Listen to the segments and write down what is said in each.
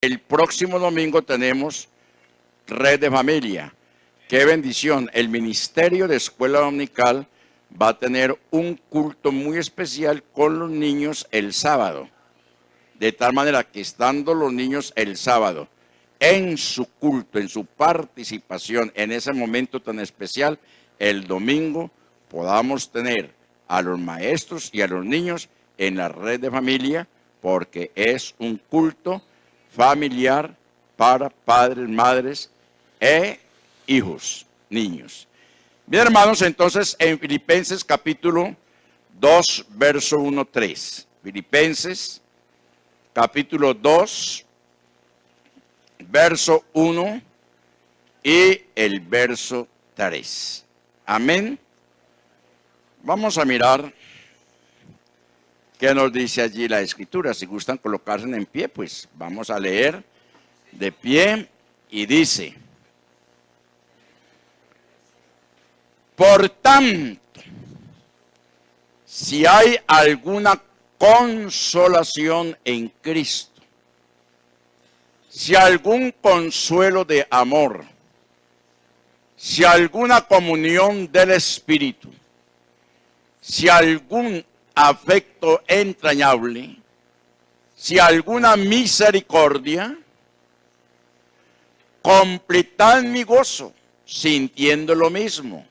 El próximo domingo tenemos Red de Familia. ¡Qué bendición! El Ministerio de Escuela Dominical va a tener un culto muy especial con los niños el sábado. De tal manera que estando los niños el sábado en su culto, en su participación, en ese momento tan especial, el domingo podamos tener a los maestros y a los niños en la Red de Familia, porque es un culto familiar para padres, madres e hijos, niños. Bien, hermanos, entonces en Filipenses capítulo 2, verso 1-3. Filipenses capítulo 2, verso 1 y el verso 3. Amén. Vamos a mirar qué nos dice allí la Escritura. Si gustan colocarse en pie, pues vamos a leer de pie y dice: por tanto, si hay alguna consolación en Cristo, si algún consuelo de amor, si alguna comunión del Espíritu, si algún afecto entrañable, si alguna misericordia, completad mi gozo, sintiendo lo mismo,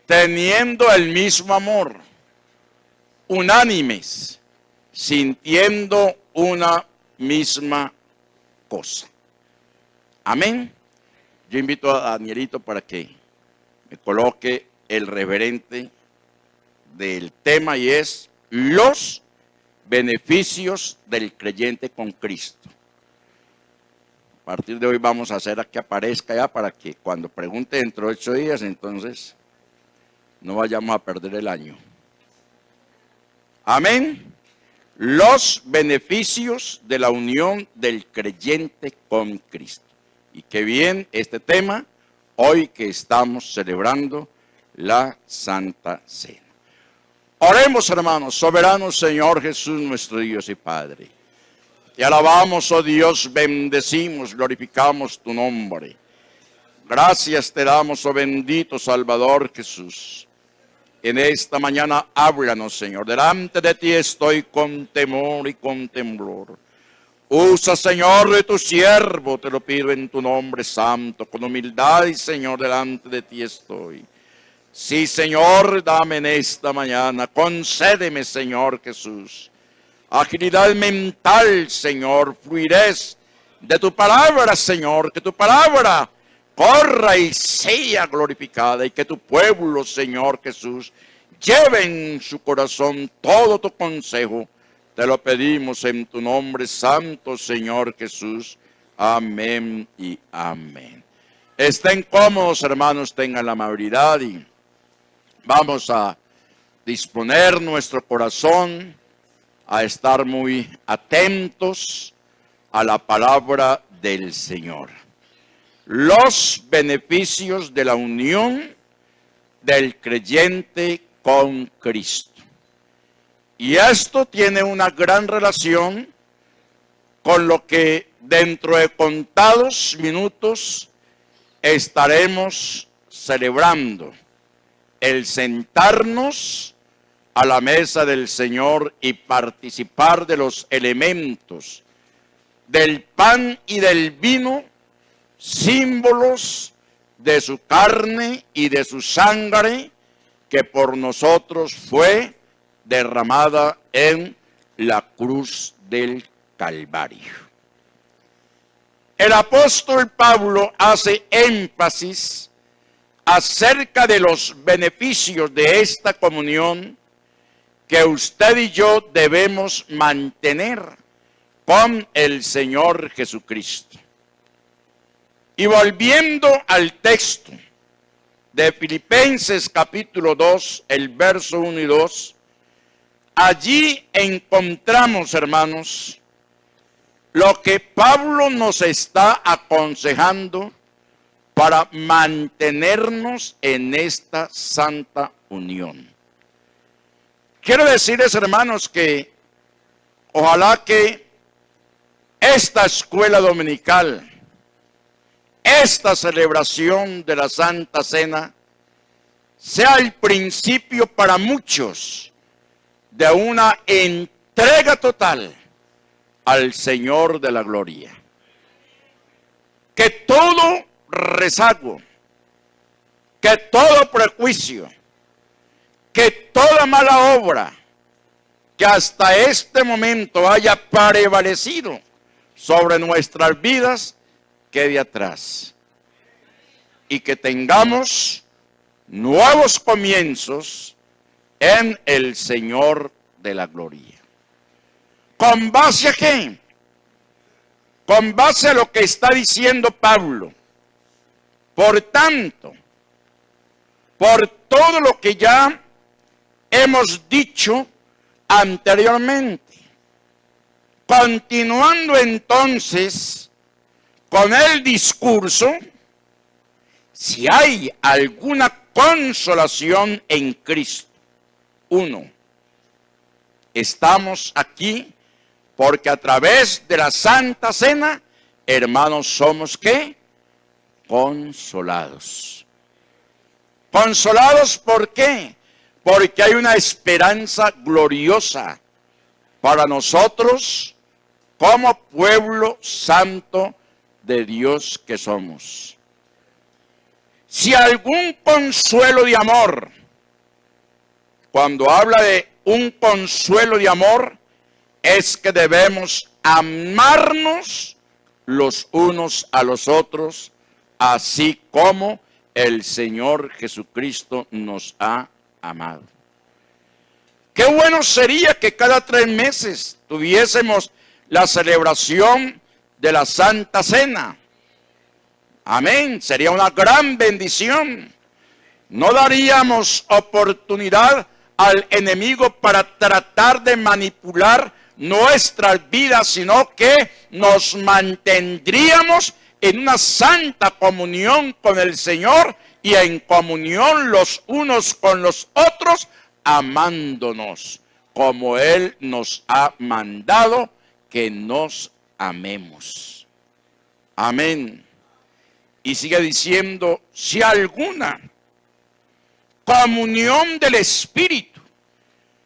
teniendo el mismo amor, unánimes, sintiendo una misma cosa. Amén. Yo invito a Danielito para que me coloque el referente del tema, y es los beneficios del creyente con Cristo. A partir de hoy vamos a hacer que aparezca ya, para que cuando pregunte dentro de 8 días, entonces no vayamos a perder el año. Amén. Los beneficios de la unión del creyente con Cristo. Y qué bien este tema hoy que estamos celebrando la Santa Cena. Oremos, hermanos. Soberano Señor Jesús, nuestro Dios y Padre. Te alabamos, oh Dios, bendecimos, glorificamos tu nombre. Gracias te damos, oh bendito Salvador Jesús. En esta mañana háblanos, Señor. Delante de ti estoy con temor y con temblor. Usa, Señor, de tu siervo, te lo pido en tu nombre santo, con humildad, y Señor, delante de ti estoy. Sí, Señor, dame en esta mañana, concédeme, Señor Jesús, agilidad mental, Señor, fluidez de tu palabra, Señor, que tu palabra corra y sea glorificada, y que tu pueblo, Señor Jesús, lleve en su corazón todo tu consejo. Te lo pedimos en tu nombre santo, Señor Jesús. Amén y amén. Estén cómodos, hermanos, tengan la amabilidad, y vamos a disponer nuestro corazón a estar muy atentos a la palabra del Señor. Los beneficios de la unión del creyente con Cristo. Y esto tiene una gran relación con lo que dentro de contados minutos estaremos celebrando: el sentarnos a la mesa del Señor y participar de los elementos del pan y del vino, símbolos de su carne y de su sangre, que por nosotros fue derramada en la cruz del Calvario. El apóstol Pablo hace énfasis acerca de los beneficios de esta comunión que usted y yo debemos mantener con el Señor Jesucristo. Y volviendo al texto de Filipenses capítulo 2, el verso 1 y 2, allí encontramos, hermanos, lo que Pablo nos está aconsejando para mantenernos en esta santa unión. Quiero decirles, hermanos, que ojalá que esta escuela dominical, esta celebración de la Santa Cena, sea el principio para muchos de una entrega total al Señor de la gloria. Que todo rezago, que todo prejuicio, que toda mala obra que hasta este momento haya prevalecido sobre nuestras vidas, quede atrás. Y que tengamos nuevos comienzos en el Señor de la gloria. ¿Con base a qué? Con base a lo que está diciendo Pablo. Por tanto, por todo lo que ya hemos dicho anteriormente, continuando entonces con el discurso, si hay alguna consolación en Cristo. 1. Estamos aquí porque a través de la Santa Cena, hermanos, somos ¿qué? Consolados. Consolados, ¿por qué? Porque hay una esperanza gloriosa para nosotros como pueblo santo de Dios que somos. Si algún consuelo de amor, cuando habla de un consuelo de amor, es que debemos amarnos los unos a los otros, así como el Señor Jesucristo nos ha amado. Qué bueno sería que cada 3 meses tuviésemos la celebración de la Santa Cena. Amén, sería una gran bendición. No daríamos oportunidad al enemigo para tratar de manipular nuestras vidas, sino que nos mantendríamos en una santa comunión con el Señor y en comunión los unos con los otros, amándonos como Él nos ha mandado que nos amemos. Amén. Y sigue diciendo, si alguna comunión del Espíritu,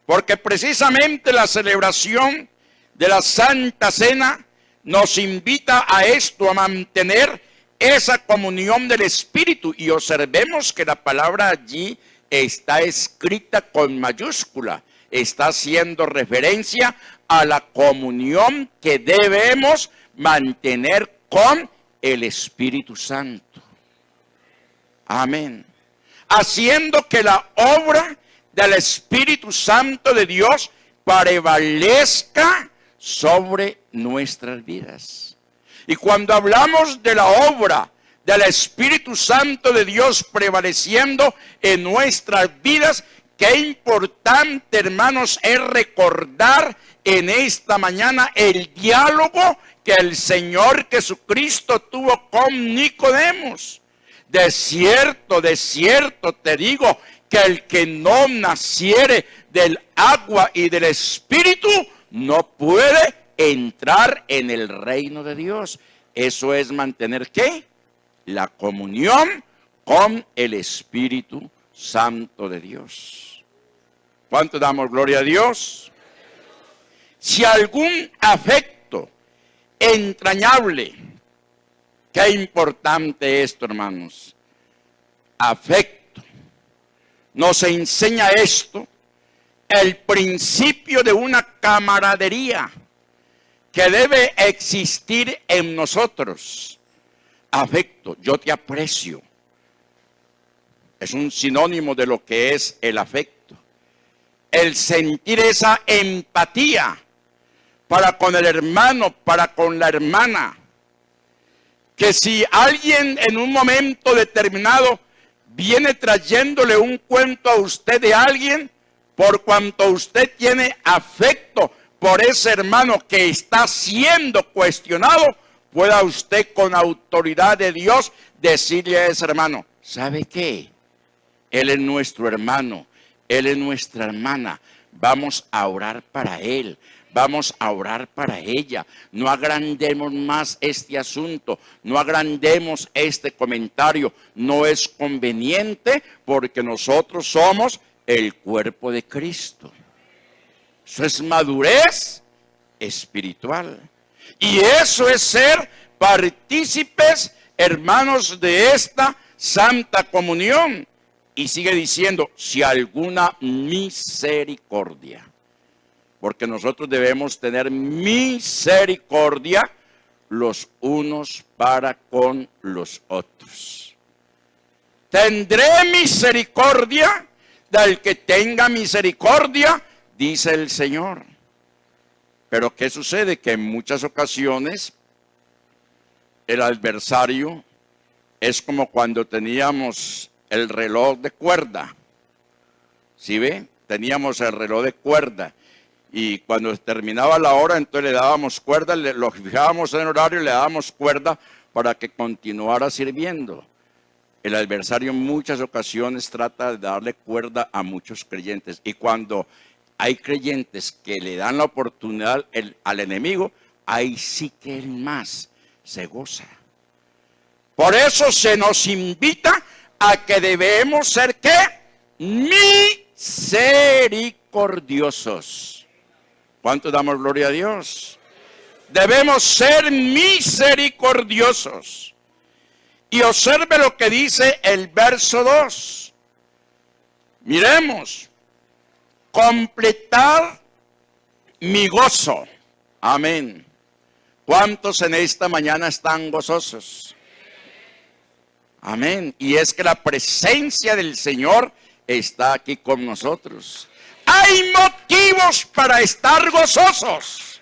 porque precisamente la celebración de la Santa Cena nos invita a esto, a mantener esa comunión del Espíritu. Y observemos que la palabra allí está escrita con mayúscula, está haciendo referencia a la comunión que debemos mantener con el Espíritu Santo. Amén. Haciendo que la obra del Espíritu Santo de Dios prevalezca sobre nuestras vidas. Y cuando hablamos de la obra del Espíritu Santo de Dios prevaleciendo en nuestras vidas, qué importante, hermanos, es recordar en esta mañana el diálogo que el Señor Jesucristo tuvo con Nicodemos. De cierto te digo que el que no naciere del agua y del Espíritu no puede entrar en el reino de Dios. Eso es mantener ¿qué? La comunión con el Espíritu Santo de Dios. ¿Cuánto damos gloria a Dios? Si algún afecto entrañable, qué importante esto, hermanos, afecto, nos enseña esto, el principio de una camaradería que debe existir en nosotros. Afecto, yo te aprecio, es un sinónimo de lo que es el afecto. El sentir esa empatía para con el hermano, para con la hermana. Que si alguien en un momento determinado viene trayéndole un cuento a usted de alguien, por cuanto usted tiene afecto por ese hermano que está siendo cuestionado, pueda usted con autoridad de Dios decirle a ese hermano, ¿sabe qué? Él es nuestro hermano, él es nuestra hermana, vamos a orar para él, vamos a orar para ella. No agrandemos más este asunto, no agrandemos este comentario. No es conveniente porque nosotros somos el cuerpo de Cristo. Eso es madurez espiritual. Y eso es ser partícipes, hermanos, de esta Santa Comunión. Y sigue diciendo, si alguna misericordia. Porque nosotros debemos tener misericordia los unos para con los otros. Tendré misericordia del que tenga misericordia, dice el Señor. Pero ¿qué sucede? Que en muchas ocasiones el adversario es como cuando teníamos el reloj de cuerda. ¿Sí ve? Teníamos el reloj de cuerda. Y cuando terminaba la hora, entonces le dábamos cuerda, lo fijábamos en horario y le dábamos cuerda para que continuara sirviendo. El adversario en muchas ocasiones trata de darle cuerda a muchos creyentes. Y cuando hay creyentes que le dan la oportunidad al enemigo, ahí sí que él más se goza. Por eso se nos invita a que debemos ser, ¿qué? Misericordiosos. ¿Cuánto damos gloria a Dios? Debemos ser misericordiosos. Y observe lo que dice el verso 2. Miremos. Completar mi gozo. Amén. ¿Cuántos en esta mañana están gozosos? Amén. Y es que la presencia del Señor está aquí con nosotros. Hay motivos para estar gozosos.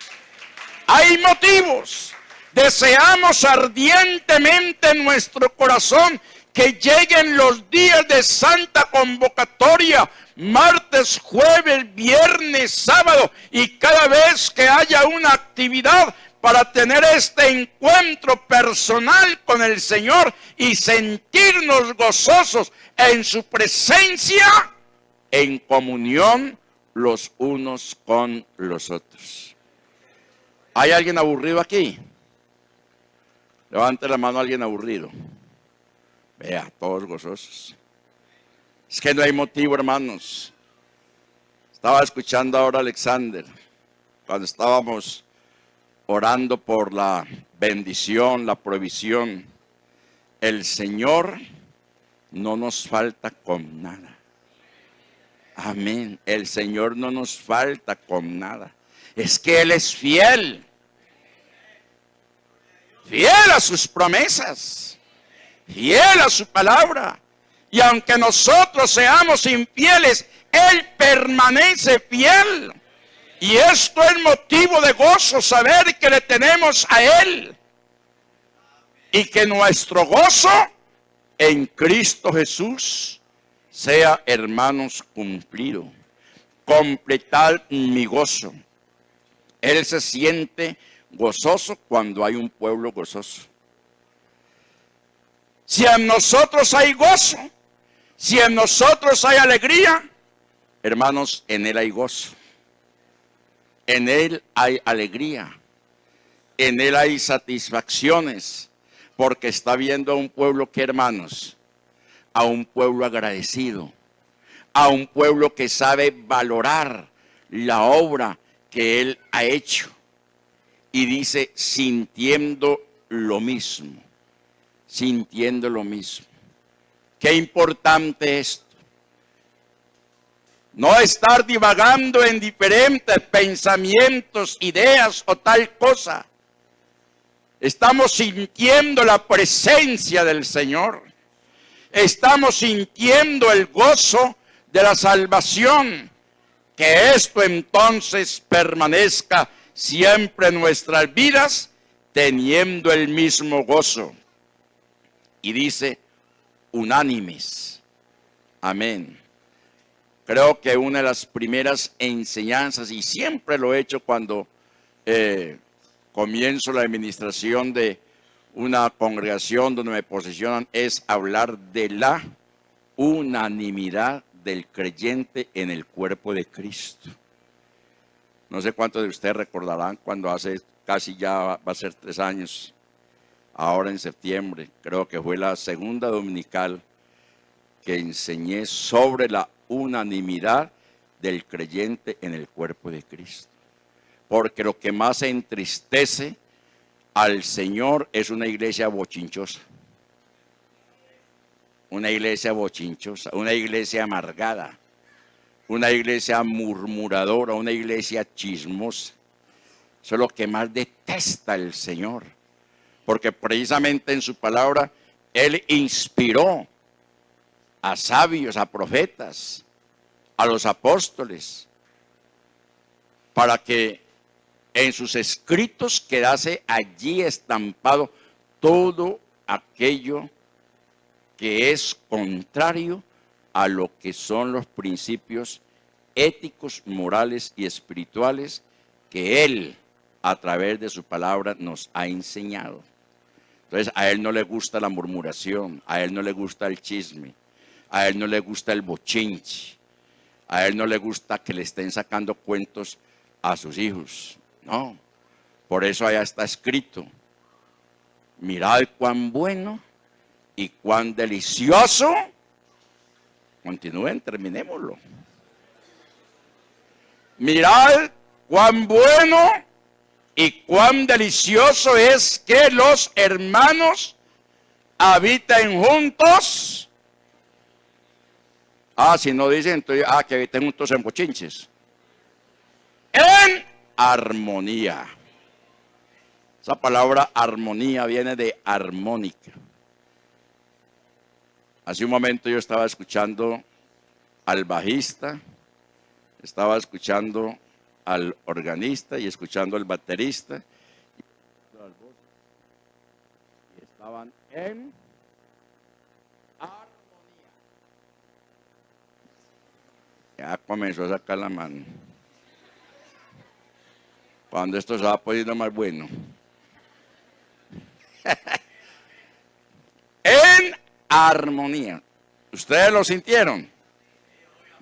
Hay motivos. Deseamos ardientemente en nuestro corazón que lleguen los días de santa convocatoria, martes, jueves, viernes, sábado, y cada vez que haya una actividad para tener este encuentro personal con el Señor y sentirnos gozosos en su presencia, en comunión los unos con los otros. ¿Hay alguien aburrido aquí? Levante la mano a alguien aburrido. Vea, todos gozosos. Es que no hay motivo, hermanos. Estaba escuchando ahora a Alexander, cuando estábamos orando por la bendición, la provisión. El Señor no nos falta con nada. Amén. El Señor no nos falta con nada. Es que Él es fiel. Fiel a sus promesas. Fiel a su palabra. Y aunque nosotros seamos infieles, Él permanece fiel. Y esto es motivo de gozo, saber que le tenemos a Él. Y que nuestro gozo en Cristo Jesús sea, hermanos, cumplido. Completar mi gozo. Él se siente gozoso cuando hay un pueblo gozoso. Si en nosotros hay gozo, si en nosotros hay alegría, hermanos, en Él hay gozo. En Él hay alegría. En Él hay satisfacciones. Porque está viendo a un pueblo que, hermanos, a un pueblo agradecido, a un pueblo que sabe valorar la obra que Él ha hecho. Y dice, sintiendo lo mismo, sintiendo lo mismo. Qué importante esto. No estar divagando en diferentes pensamientos, ideas o tal cosa. Estamos sintiendo la presencia del Señor. Estamos sintiendo el gozo de la salvación. Que esto entonces permanezca siempre en nuestras vidas, teniendo el mismo gozo. Y dice, unánimes. Amén. Creo que una de las primeras enseñanzas, y siempre lo he hecho cuando comienzo la administración de una congregación donde me posicionan, es hablar de la unanimidad del creyente en el cuerpo de Cristo. No sé cuántos de ustedes recordarán cuando hace casi ya va a ser 3 años, ahora en septiembre, creo que fue la segunda dominical que enseñé sobre la unanimidad del creyente en el cuerpo de Cristo. Porque lo que más entristece al Señor es una iglesia bochinchosa. Una iglesia bochinchosa, una iglesia amargada, una iglesia murmuradora, una iglesia chismosa. Eso es lo que más detesta el Señor. Porque precisamente en su palabra, Él inspiró a sabios, a profetas, a los apóstoles, para que en sus escritos quedase allí estampado todo aquello que es contrario a lo que son los principios éticos, morales y espirituales que Él, a través de su palabra, nos ha enseñado. Entonces, a Él no le gusta la murmuración, a Él no le gusta el chisme, a Él no le gusta el bochinche, a Él no le gusta que le estén sacando cuentos a sus hijos. No, por eso allá está escrito: mirad cuán bueno y cuán delicioso. Continúen, terminémoslo. Mirad cuán bueno y cuán delicioso es que los hermanos habiten juntos. Si no dicen, entonces, que habiten juntos en bochinches. En armonía. Esa palabra armonía viene de armónica. Hace un momento yo estaba escuchando al bajista, estaba escuchando al organista y escuchando al baterista. Y estaban en armonía. Ya comenzó a sacar la mano. Cuando esto se va poniendo más bueno. En armonía. ¿Ustedes lo sintieron?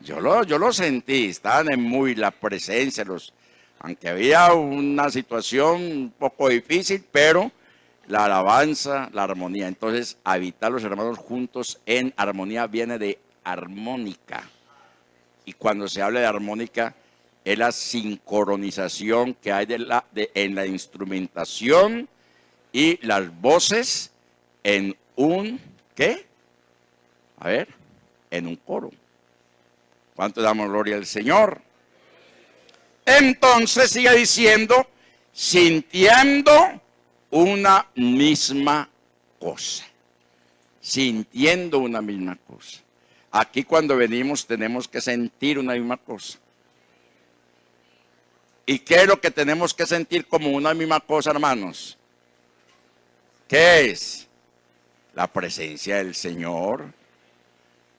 Yo lo sentí. Estaban en muy la presencia. Aunque había una situación un poco difícil, pero la alabanza, la armonía. Entonces, habitar los hermanos juntos en armonía viene de armónica. Y cuando se habla de armónica, es la sincronización que hay en la instrumentación y las voces en un, ¿qué? A ver, en un coro. ¿Cuánto damos gloria al Señor? Entonces sigue diciendo, sintiendo una misma cosa. Sintiendo una misma cosa. Aquí cuando venimos tenemos que sentir una misma cosa. ¿Y qué es lo que tenemos que sentir como una misma cosa, hermanos? ¿Qué es? La presencia del Señor.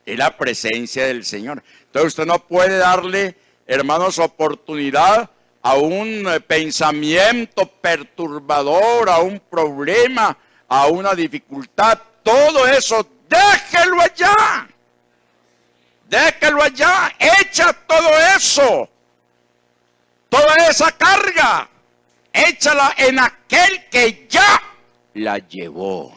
Es la presencia del Señor. Entonces usted no puede darle, hermanos, oportunidad a un pensamiento perturbador, a un problema, a una dificultad. Todo eso, déjelo allá. Déjelo allá. Echa todo eso. Toda esa carga, échala en aquel que ya la llevó.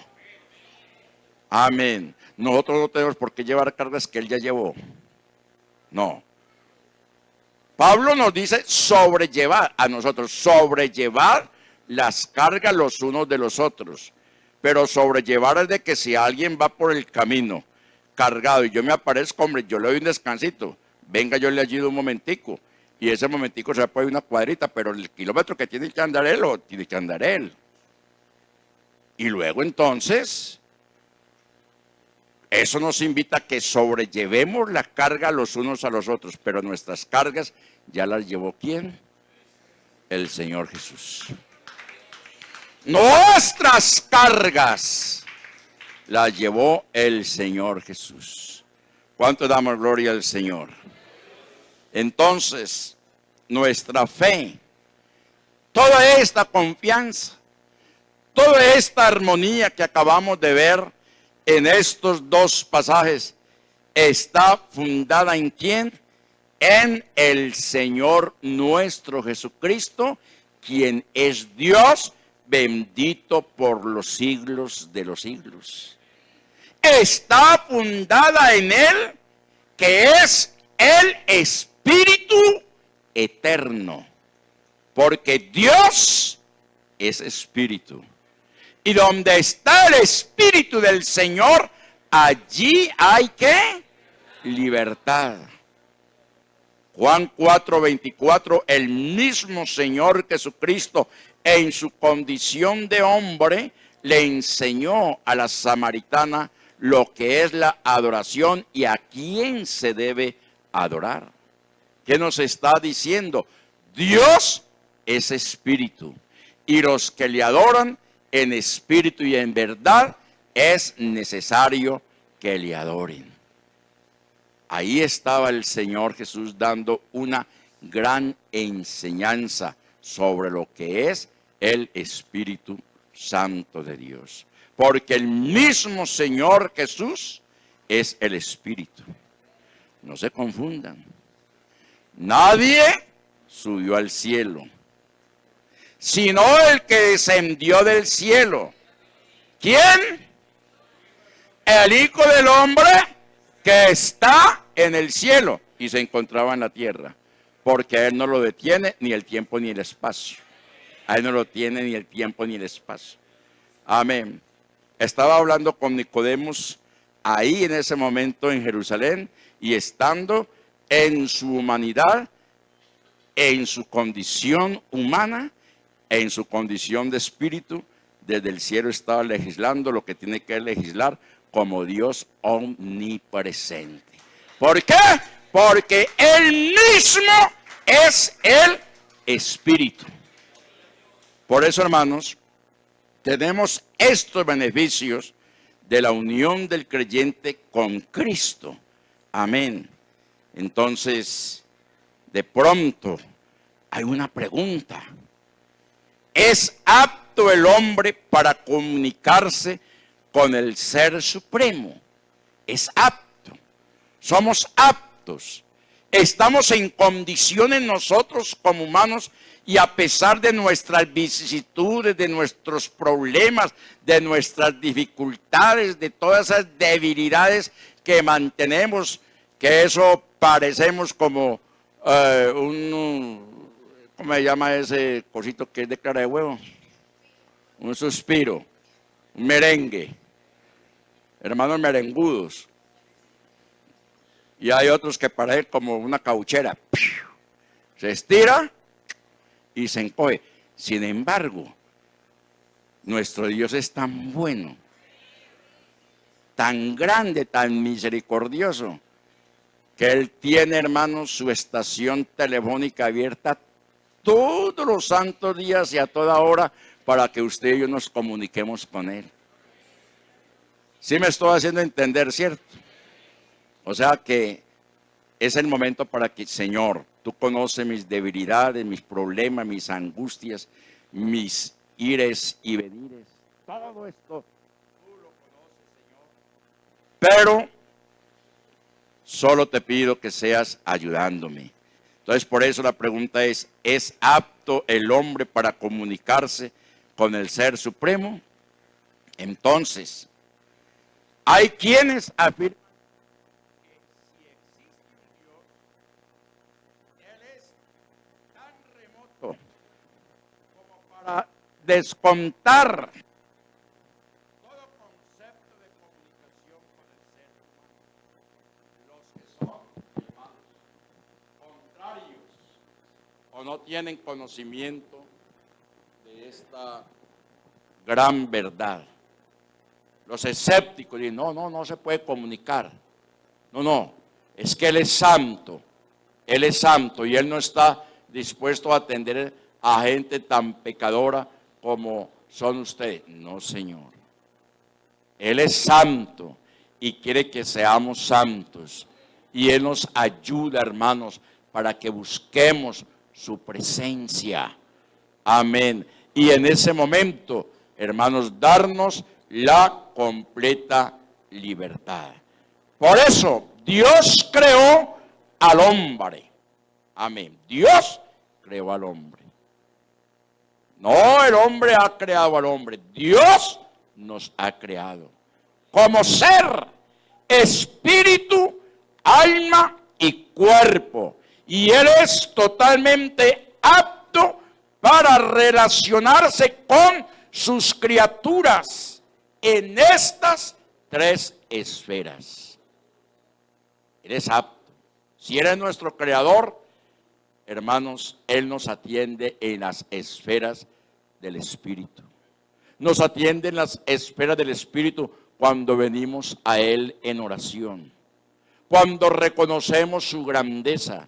Amén. Nosotros no tenemos por qué llevar cargas que Él ya llevó. No. Pablo nos dice sobrellevar a nosotros, sobrellevar las cargas los unos de los otros. Pero sobrellevar es de que si alguien va por el camino cargado y yo me aparezco, hombre, yo le doy un descansito. Venga, yo le ayudo un momentico. Y ese momentico se puede ir una cuadrita, pero el kilómetro que tiene que andar él, lo tiene que andar él. Y luego entonces, eso nos invita a que sobrellevemos la carga los unos a los otros, pero nuestras cargas ya las llevó ¿quién? El Señor Jesús. Nuestras cargas las llevó el Señor Jesús. ¿Cuánto damos gloria al Señor? Entonces, nuestra fe, toda esta confianza, toda esta armonía que acabamos de ver en estos dos pasajes, está fundada ¿en quién? en el Señor nuestro Jesucristo, quien es Dios, bendito por los siglos de los siglos. Está fundada en Él, que es el Espíritu eterno, porque Dios es Espíritu. Y donde está el Espíritu del Señor, allí hay ¿qué? Libertad. Juan 4:24, el mismo Señor Jesucristo, en su condición de hombre, le enseñó a la samaritana lo que es la adoración y a quién se debe adorar. ¿Qué nos está diciendo? Dios es espíritu, y los que le adoran en espíritu y en verdad es necesario que le adoren. Ahí estaba el Señor Jesús dando una gran enseñanza sobre lo que es el Espíritu Santo de Dios. Porque el mismo Señor Jesús es el Espíritu. No se confundan. Nadie subió al cielo, sino el que descendió del cielo. ¿Quién? El Hijo del Hombre que está en el cielo y se encontraba en la tierra, porque a Él no lo detiene ni el tiempo ni el espacio. A Él no lo tiene ni el tiempo ni el espacio. Amén. Estaba hablando con Nicodemos ahí en ese momento en Jerusalén, y estando en su humanidad, en su condición humana, en su condición de espíritu, desde el cielo estaba legislando lo que tiene que legislar como Dios omnipresente. ¿Por qué? Porque Él mismo es el Espíritu. Por eso, hermanos, tenemos estos beneficios de la unión del creyente con Cristo. Amén. Entonces, de pronto, hay una pregunta. ¿Es apto el hombre para comunicarse con el Ser Supremo? Es apto. Somos aptos. Estamos en condiciones nosotros como humanos, y a pesar de nuestras vicisitudes, de nuestros problemas, de nuestras dificultades, de todas esas debilidades que mantenemos, que eso parecemos como ¿cómo se llama ese cosito que es de clara de huevo? Un suspiro, un merengue, hermanos merengudos. Y hay otros que parecen como una cauchera. Se estira y se encoge. Sin embargo, nuestro Dios es tan bueno, tan grande, tan misericordioso, que Él tiene, hermanos, su estación telefónica abierta todos los santos días y a toda hora, para que usted y yo nos comuniquemos con Él. ¿Sí me estoy haciendo entender, cierto? O sea que es el momento para que, Señor, tú conoces mis debilidades, mis problemas, mis angustias, mis ires y venires. Todo esto tú lo conoces, Señor. Pero solo te pido que seas ayudándome. Entonces, por eso la pregunta ¿es apto el hombre para comunicarse con el Ser Supremo? Entonces, hay quienes afirman que si existe un Dios, Él es tan remoto como para descontar todo concepto de comunicación con el ser humano. Los que son, hermanos, contrarios o no tienen conocimiento de esta gran verdad. Los escépticos dicen, no se puede comunicar. No, es que Él es santo y Él no está dispuesto a atender a gente tan pecadora como son ustedes. No, Señor. Él es santo y quiere que seamos santos. Y Él nos ayuda, hermanos, para que busquemos su presencia. Amén. Y en ese momento, hermanos, darnos la completa libertad. Por eso, Dios creó al hombre. Amén. Dios creó al hombre. No el hombre ha creado al hombre. Dios nos ha creado como ser, espíritu, alma y cuerpo. Y Él es totalmente apto para relacionarse con sus criaturas en estas tres esferas. Él es apto. Si Él es nuestro creador, hermanos, Él nos atiende en las esferas del Espíritu. Nos atiende en las esferas del Espíritu cuando venimos a Él en oración, cuando reconocemos su grandeza.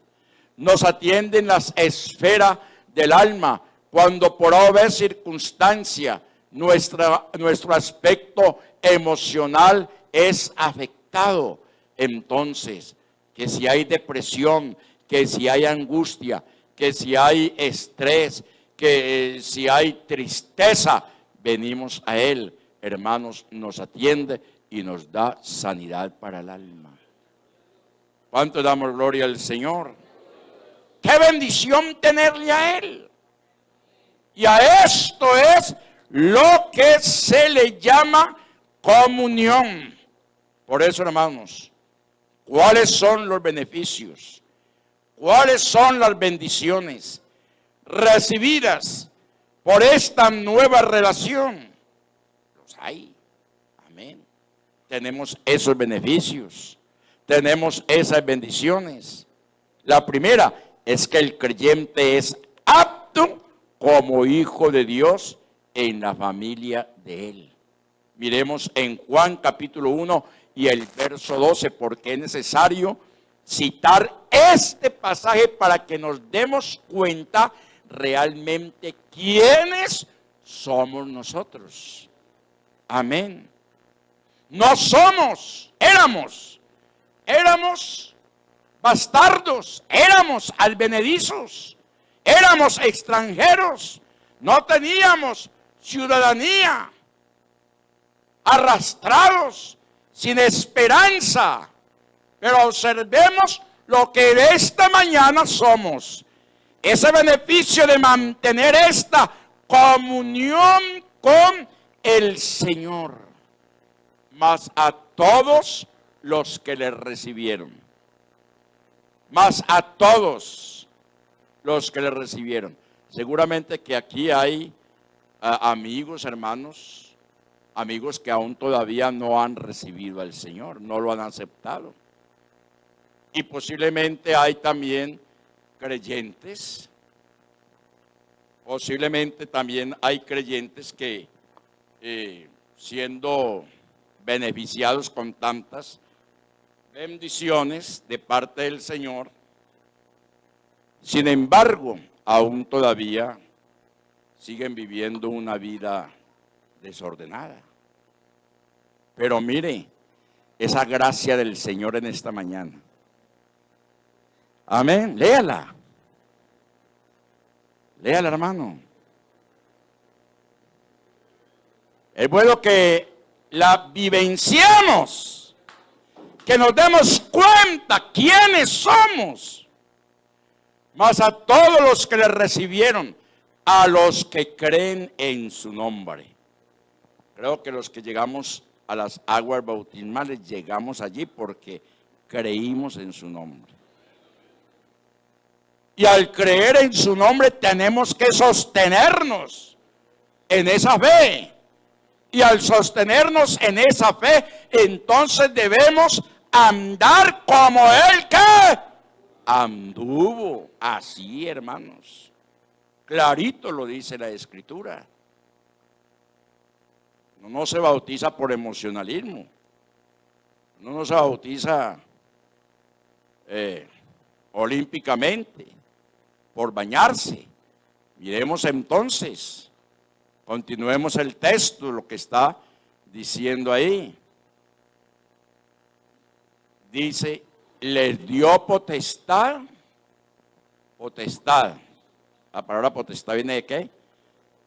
Nos atiende en las esferas del alma, cuando por haber circunstancia nuestro aspecto emocional es afectado. Entonces, que si hay depresión, que si hay angustia, que si hay estrés, que si hay tristeza, venimos a Él, hermanos, nos atiende y nos da sanidad para el alma. ¿Cuánto damos gloria al Señor? ¡Qué bendición tenerle a Él! Y a esto es lo que se le llama comunión. Por eso, hermanos, ¿cuáles son los beneficios? ¿Cuáles son las bendiciones recibidas por esta nueva relación? Los hay. Amén. Tenemos esos beneficios. Tenemos esas bendiciones. La primera es que el creyente es apto como hijo de Dios en la familia de Él. Miremos en Juan capítulo 1 y el verso 12, porque es necesario citar este pasaje para que nos demos cuenta realmente quiénes somos nosotros. Amén. No somos, éramos bastardos, éramos advenedizos, éramos extranjeros, no teníamos ciudadanía, arrastrados, sin esperanza. Pero observemos lo que de esta mañana somos. Ese beneficio de mantener esta comunión con el Señor. Mas a todos los que le recibieron. Mas a todos los que le recibieron. Seguramente que aquí hay amigos, hermanos, amigos que aún todavía no han recibido al Señor, no lo han aceptado. Y posiblemente hay también creyentes, posiblemente también hay creyentes que siendo beneficiados con tantas bendiciones de parte del Señor, sin embargo, aún todavía siguen viviendo una vida desordenada. Pero mire, esa gracia del Señor en esta mañana. Amén, léala. Léala, hermano. Es bueno que la vivenciemos, que nos demos cuenta quiénes somos. Mas a todos los que le recibieron, a los que creen en su nombre. Creo que los que llegamos a las aguas bautismales, llegamos allí porque creímos en su nombre. Y al creer en su nombre tenemos que sostenernos en esa fe. Y al sostenernos en esa fe, entonces debemos andar como Él que anduvo. Así, hermanos. Clarito lo dice la Escritura. No se bautiza por emocionalismo. No se bautiza olímpicamente, por bañarse. Miremos entonces, continuemos el texto, lo que está diciendo ahí. Dice, les dio potestad. La palabra potestad viene de ¿qué?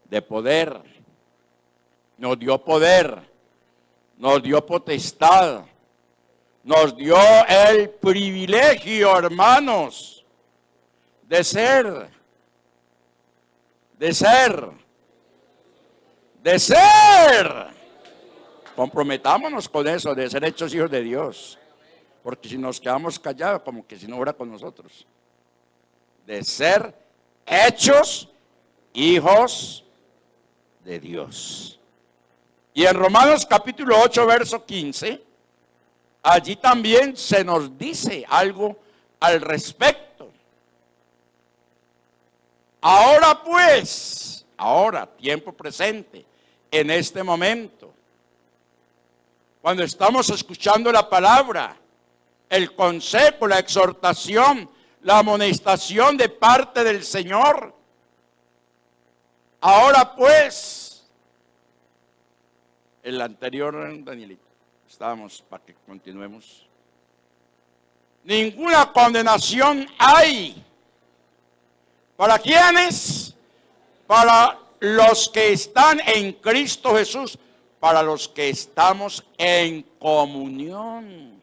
De poder. Nos dio poder, nos dio potestad, nos dio el privilegio, hermanos, de ser, de ser, de ser. Comprometámonos con eso, de ser hechos hijos de Dios. Porque si nos quedamos callados, como que si no fuera con nosotros. De ser hechos hijos de Dios. Y en Romanos capítulo 8, verso 15, allí también se nos dice algo al respecto. Ahora pues, ahora, tiempo presente, en este momento, cuando estamos escuchando la palabra, el consejo, la exhortación, la amonestación de parte del Señor. Ahora pues, el anterior, Danielito, estábamos para que continuemos. Ninguna condenación hay. ¿Para quiénes? Para los que están en Cristo Jesús, para los que estamos en comunión.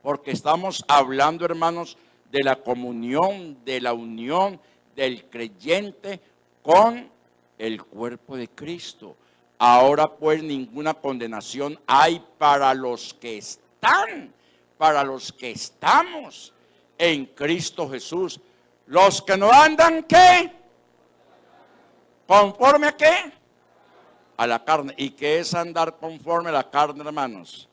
Porque estamos hablando, hermanos, de la comunión, de la unión del creyente con el cuerpo de Cristo. Ahora pues ninguna condenación hay para los que están, para los que estamos en Cristo Jesús. Los que no andan, ¿qué? ¿Conforme a qué? A la carne. ¿Y qué es andar conforme a la carne, hermanos?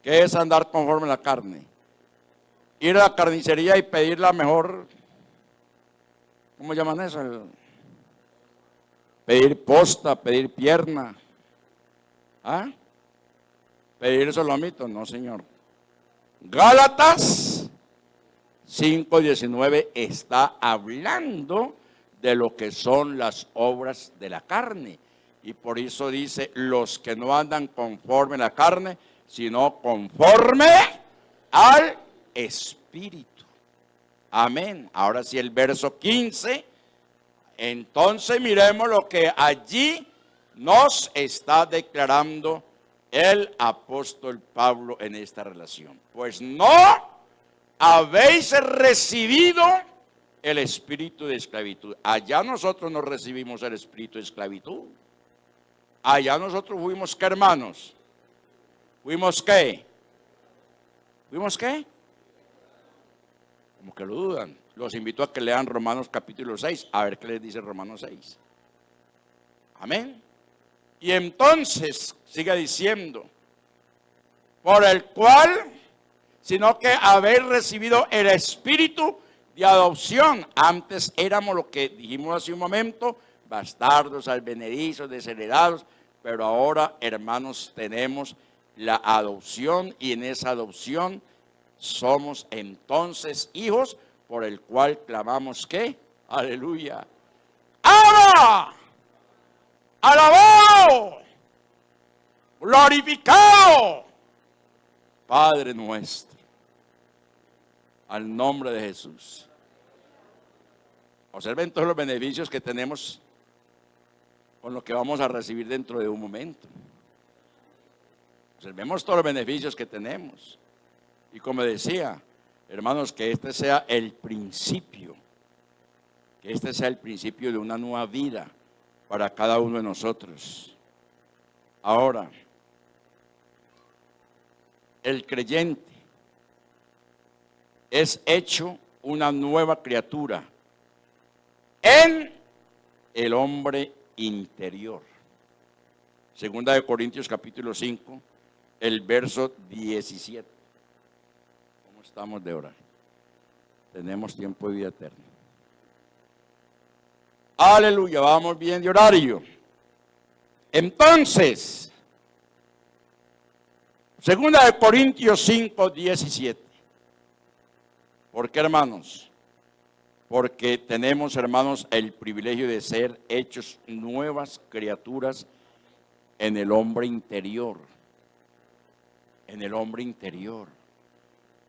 ¿Qué es andar conforme a la carne? Ir a la carnicería y pedir la mejor, ¿cómo llaman eso? Pedir posta, pedir pierna. ¿Ah? Pedir solomito, no, señor. Gálatas 5:19 está hablando de lo que son las obras de la carne. Y por eso dice, los que no andan conforme a la carne, sino conforme al Espíritu. Amén. Ahora sí, el verso 15. Entonces miremos lo que allí nos está declarando el apóstol Pablo en esta relación. Pues no habéis recibido el espíritu de esclavitud. Allá nosotros no recibimos el espíritu de esclavitud. Allá nosotros fuimos, ¿qué, hermanos? ¿Fuimos qué? ¿Fuimos qué? Como que lo dudan. Los invito a que lean Romanos capítulo 6, a ver qué les dice Romanos 6. Amén. Y entonces, sigue diciendo, por el cual, sino que habéis recibido el espíritu de adopción. Antes éramos lo que dijimos hace un momento, bastardos, advenedizos, desheredados, pero ahora, hermanos, tenemos la adopción, y en esa adopción somos entonces hijos, por el cual clamamos ¿qué? Aleluya. ¡Ahora! ¡Alabado! ¡Glorificado! Padre nuestro, al nombre de Jesús. Observen todos los beneficios que tenemos con lo que vamos a recibir dentro de un momento. Observemos todos los beneficios que tenemos. Y como decía, hermanos, que este sea el principio. Que este sea el principio de una nueva vida para cada uno de nosotros. Ahora, el creyente es hecho una nueva criatura en el hombre interior. Segunda de Corintios capítulo 5, el verso 17. ¿Cómo estamos de hora? Tenemos tiempo de vida eterna. Aleluya, vamos bien de horario. Entonces, segunda de Corintios 5, 17. ¿Por qué, hermanos? Porque tenemos, hermanos, el privilegio de ser hechos nuevas criaturas en el hombre interior. En el hombre interior.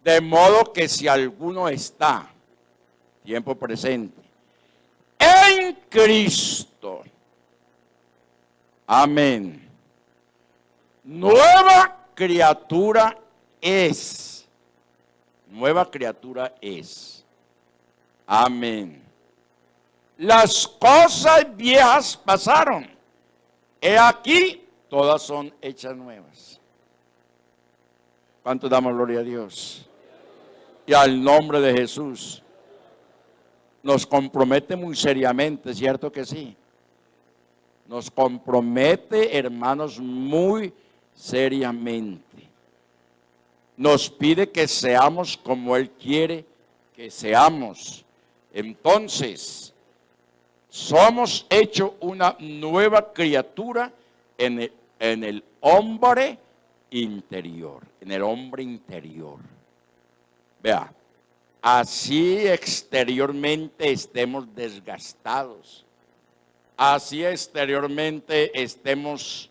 De modo que si alguno está, tiempo presente, en Cristo, amén, nueva criatura es. Nueva criatura es. Amén. Las cosas viejas pasaron. He aquí, todas son hechas nuevas. ¿Cuánto damos gloria a Dios? Y al nombre de Jesús. Nos compromete muy seriamente, ¿cierto que sí? Nos compromete, hermanos, muy seriamente. Nos pide que seamos como Él quiere que seamos. Entonces, somos hechos una nueva criatura en el hombre interior. En el hombre interior. Vea, así exteriormente estemos desgastados. Así exteriormente estemos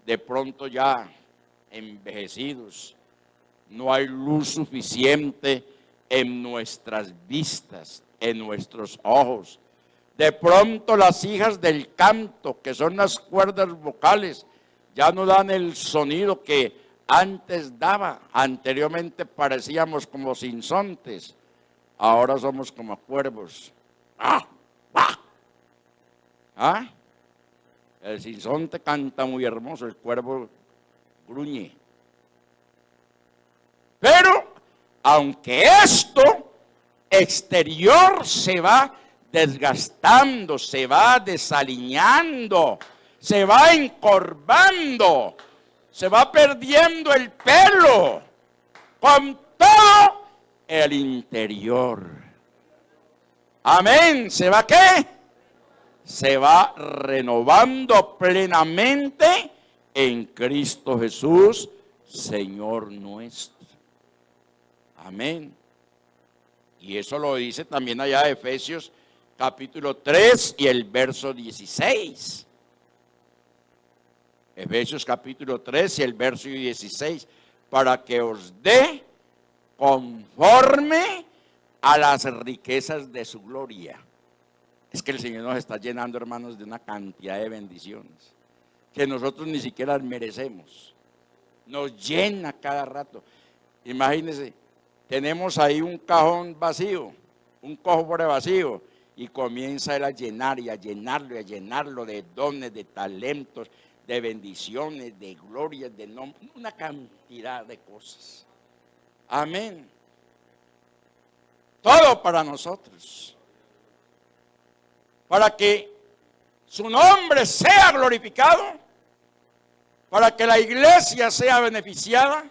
de pronto ya envejecidos. No hay luz suficiente en nuestras vistas, en nuestros ojos. De pronto las hijas del canto, que son las cuerdas vocales, ya no dan el sonido que antes daba. Anteriormente parecíamos como sinsontes, ahora somos como cuervos. ¡Ah! ¡Ah! ¿Ah? El sinsonte canta muy hermoso, el cuervo gruñe. Pero, aunque esto exterior se va desgastando, se va desaliñando, se va encorvando, se va perdiendo el pelo, con todo el interior. Amén. ¿Se va qué? Se va renovando plenamente en Cristo Jesús, Señor nuestro. Amén. Y eso lo dice también allá Efesios capítulo 3 y el verso 16. Efesios capítulo 3 y el verso 16. Para que os dé conforme a las riquezas de su gloria. Es que el Señor nos está llenando, hermanos, de una cantidad de bendiciones que nosotros ni siquiera merecemos. Nos llena cada rato. Imagínense, tenemos ahí un cajón vacío, un cofre vacío, y comienza Él a llenar y a llenarlo de dones, de talentos, de bendiciones, de glorias, de nombres, una cantidad de cosas. Amén. Todo para nosotros. Para que su nombre sea glorificado, para que la iglesia sea beneficiada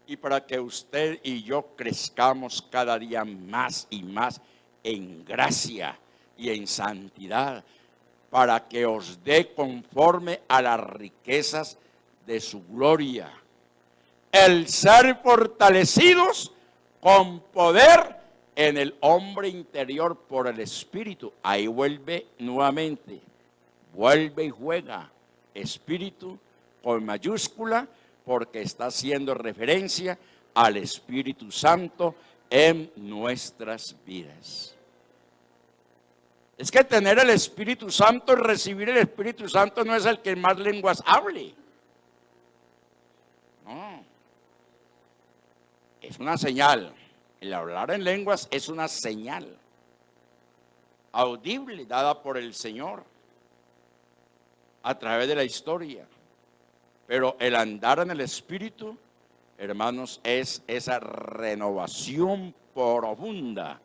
y para que usted y yo crezcamos cada día más y más en gracia y en santidad, para que os dé conforme a las riquezas de su gloria, el ser fortalecidos con poder en el hombre interior por el Espíritu. Ahí vuelve nuevamente, vuelve y juega Espíritu con mayúscula, porque está haciendo referencia al Espíritu Santo en nuestras vidas. Es que tener el Espíritu Santo, recibir el Espíritu Santo, no es el que más lenguas hable. No. Es una señal. El hablar en lenguas es una señal audible dada por el Señor a través de la historia. Pero el andar en el Espíritu, hermanos, es esa renovación profunda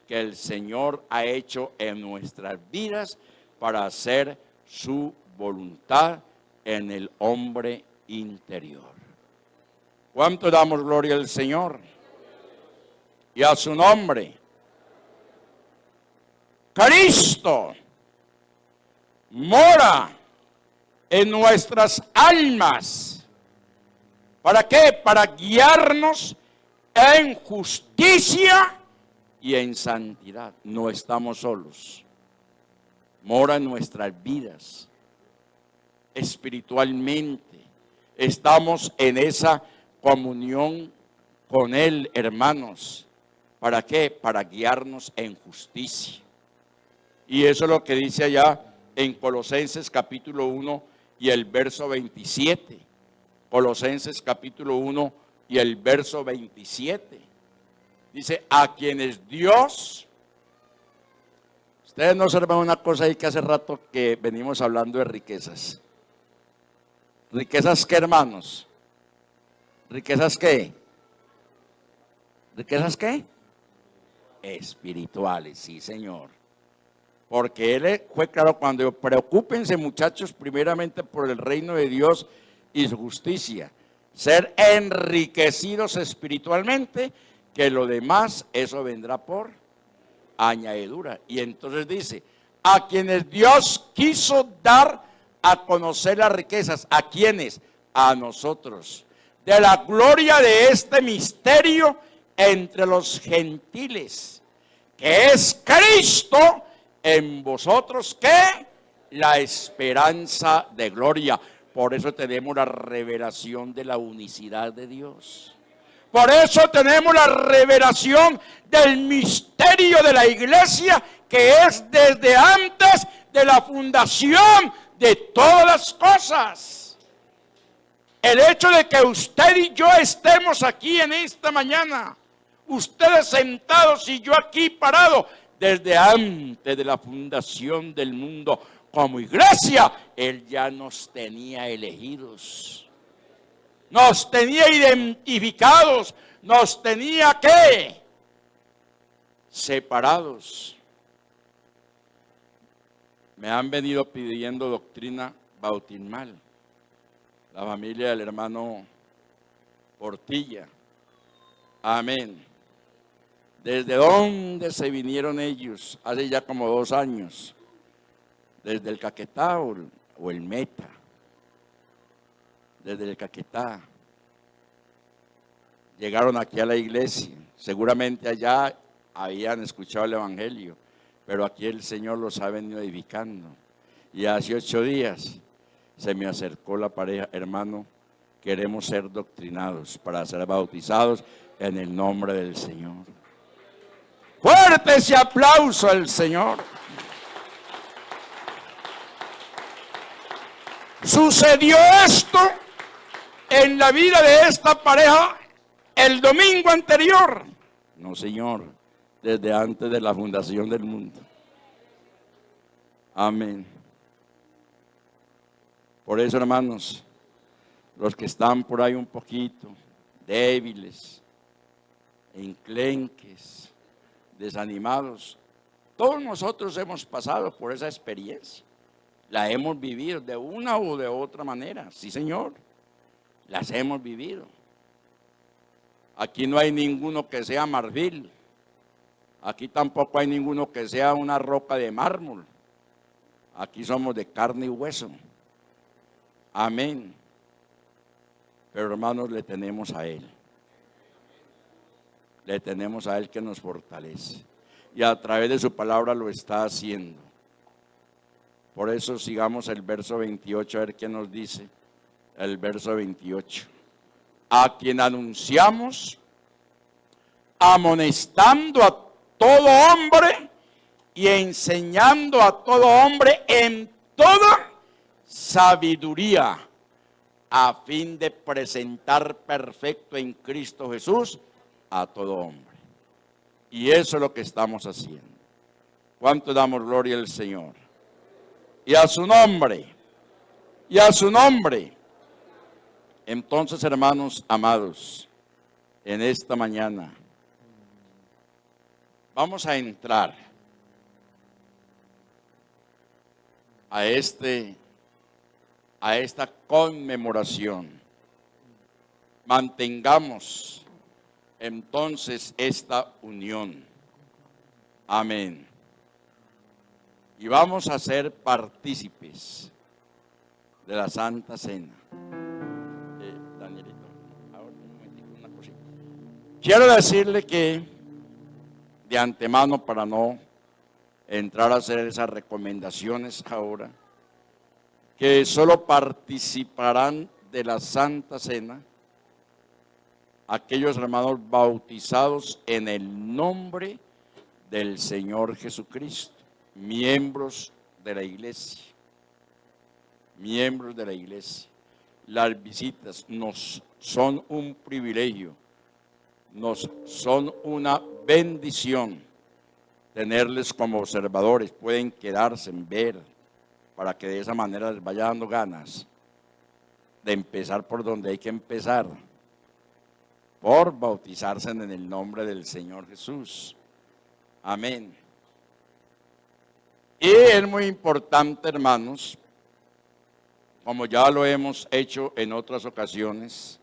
que el Señor ha hecho en nuestras vidas para hacer su voluntad en el hombre interior. ¿Cuánto damos gloria al Señor? Y a su nombre. Cristo mora en nuestras almas. ¿Para qué? Para guiarnos en justicia y en santidad. No estamos solos. Mora en nuestras vidas. Espiritualmente. Estamos en esa comunión con Él, hermanos. ¿Para qué? Para guiarnos en justicia. Y eso es lo que dice allá en Colosenses capítulo 1 y el verso 27. Colosenses capítulo 1 y el verso 27. Dice, a quienes Dios Ustedes no observan una cosa ahí que hace rato que venimos hablando de riquezas. ¿Riquezas qué, hermanos? ¿Riquezas qué? ¿Riquezas qué? Espirituales, sí, Señor. Porque Él fue claro cuando preocúpense, muchachos, primeramente por el reino de Dios y su justicia. Ser enriquecidos espiritualmente, que lo demás, eso vendrá por añadidura. Y entonces dice, a quienes Dios quiso dar a conocer las riquezas. ¿A quiénes? A nosotros. De la gloria de este misterio entre los gentiles, que es Cristo en vosotros, que la esperanza de gloria. Por eso tenemos la revelación de la unicidad de Dios. Por eso tenemos la revelación del misterio de la iglesia, que es desde antes de la fundación de todas las cosas. El hecho de que usted y yo estemos aquí en esta mañana, ustedes sentados y yo aquí parado, desde antes de la fundación del mundo, como iglesia, Él ya nos tenía elegidos. Nos tenía identificados, nos tenía ¿qué? Separados. Me han venido pidiendo doctrina bautismal. La familia del hermano Portilla. Amén. ¿Desde dónde se vinieron ellos? Hace ya como 2 años. Desde el Caquetá o el Meta. Desde el Caquetá. Llegaron aquí a la iglesia. Seguramente allá habían escuchado el evangelio, pero aquí el Señor los ha venido edificando. Y hace 8 días se me acercó la pareja, hermano, queremos ser doctrinados para ser bautizados en el nombre del Señor. Fuerte ese aplauso al Señor. Sucedió esto en la vida de esta pareja el domingo anterior. No, Señor, desde antes de la fundación del mundo. Amén. Por eso, hermanos, los que están por ahí un poquito débiles, enclenques, desanimados, todos nosotros hemos pasado por esa experiencia. La hemos vivido de una u de otra manera. Sí, Señor, las hemos vivido. Aquí no hay ninguno que sea marfil. Aquí tampoco hay ninguno que sea una roca de mármol. Aquí somos de carne y hueso. Amén. Pero hermanos, le tenemos a Él. Le tenemos a Él que nos fortalece. Y a través de su palabra lo está haciendo. Por eso sigamos el verso 28, a ver qué nos dice el verso 28. A quien anunciamos, amonestando a todo hombre y enseñando a todo hombre en toda sabiduría, a fin de presentar perfecto en Cristo Jesús a todo hombre. Y eso es lo que estamos haciendo. ¿Cuánto damos gloria al Señor? Y a su nombre, y a su nombre. Entonces, hermanos amados, en esta mañana vamos a entrar a esta conmemoración. Mantengamos entonces esta unión. Amén. Y vamos a ser partícipes de la Santa Cena. Danielito, ahora una cosita. Quiero decirle que de antemano, para no entrar a hacer esas recomendaciones ahora, que solo participarán de la Santa Cena aquellos hermanos bautizados en el nombre del Señor Jesucristo, miembros de la iglesia, miembros de la iglesia. Las visitas nos son un privilegio, nos son una bendición, tenerles como observadores, pueden quedarse en ver, para que de esa manera les vaya dando ganas de empezar por donde hay que empezar, por bautizarse en el nombre del Señor Jesús. Amén. Y es muy importante, hermanos, como ya lo hemos hecho en otras ocasiones,